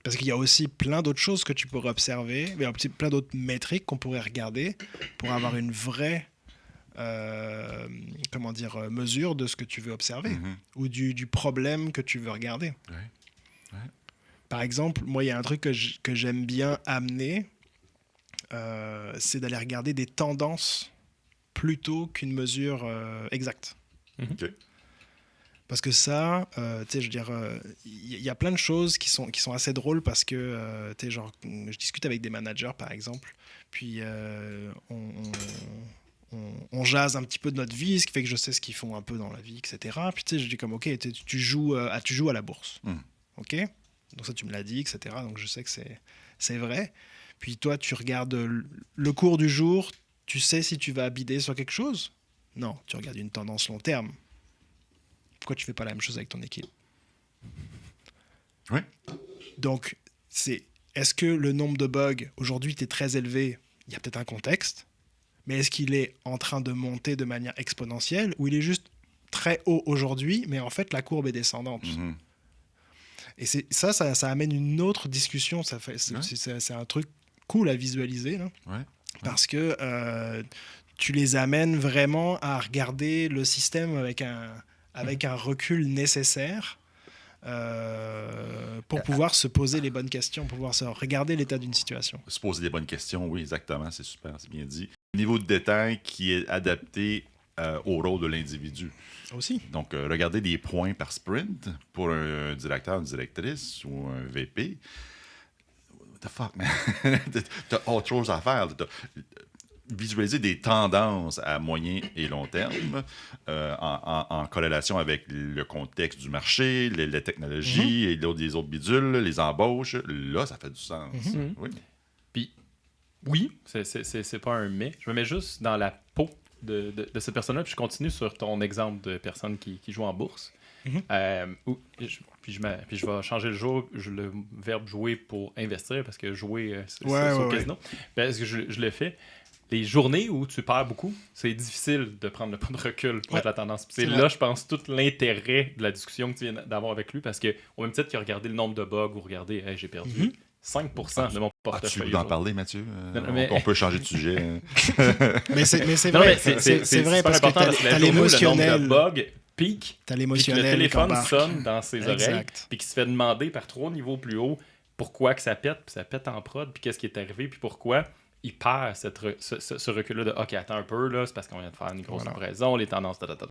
Parce qu'il y a aussi plein d'autres choses que tu pourrais observer, mais aussi plein d'autres métriques qu'on pourrait regarder pour avoir une vraie mesure de ce que tu veux observer ou du problème que tu veux regarder. Ouais. Par exemple, moi, il y a un truc que j'aime bien amener, c'est d'aller regarder des tendances plutôt qu'une mesure exacte. OK. Parce que ça, tu sais, je veux dire, il y a plein de choses qui sont assez drôles parce que, tu sais, genre, je discute avec des managers, par exemple, puis on jase un petit peu de notre vie, ce qui fait que je sais ce qu'ils font un peu dans la vie, etc. Puis tu sais, je dis comme, ok, tu joues à la bourse, ok? Donc ça, tu me l'as dit, etc. Donc je sais que c'est vrai. Puis toi, tu regardes le cours du jour, tu sais si tu vas bider sur quelque chose? Non, tu regardes une tendance long terme. Pourquoi tu fais pas la même chose avec ton équipe? Oui. Donc, est-ce que le nombre de bugs aujourd'hui est très élevé? Il y a peut-être un contexte, mais est-ce qu'il est en train de monter de manière exponentielle ou il est juste très haut aujourd'hui, mais en fait la courbe est descendante? Et ça amène une autre discussion. C'est un truc cool à visualiser là, parce que tu les amènes vraiment à regarder le système avec un recul nécessaire pour pouvoir se poser les bonnes questions, pour pouvoir se regarder l'état d'une situation. Se poser des bonnes questions, oui, exactement, c'est super, c'est bien dit. Niveau de détail qui est adapté au rôle de l'individu. Aussi. Donc, regarder des points par sprint pour un directeur, une directrice ou un VP. What the fuck, man? T'as autre chose à faire. Visualiser des tendances à moyen et long terme en corrélation avec le contexte du marché, les technologies et les autres bidules, les embauches. Là, ça fait du sens. Oui. Puis, oui, c'est pas un mais. Je me mets juste dans la peau de cette personne-là, puis je continue sur ton exemple de personne qui joue en bourse. Puis je vais changer le verbe jouer pour investir, parce que jouer, c'est au casino. Parce que je le fais. Les journées où tu perds beaucoup, c'est difficile de prendre le pas de recul pour être la tendance. C'est là, je pense, tout l'intérêt de la discussion que tu viens d'avoir avec lui, parce qu'au même titre qu'il a regardé le nombre de bugs ou regardé, hey, j'ai perdu 5% de mon portefeuille. Tu veux en parler, Mathieu? On peut changer de sujet. mais c'est vrai, c'est vrai parce que t'as l'émotionnel. Le nombre de bugs pique, t'as l'émotionnel, puis que le téléphone sonne dans ses oreilles, puis qu'il se fait demander par 3 niveaux plus haut pourquoi que ça pète, puis ça pète en prod, puis qu'est-ce qui est arrivé, puis pourquoi. Il perd ce recul-là de « OK, attends un peu, là, c'est parce qu'on vient de faire une grosse comparaison, les tendances... »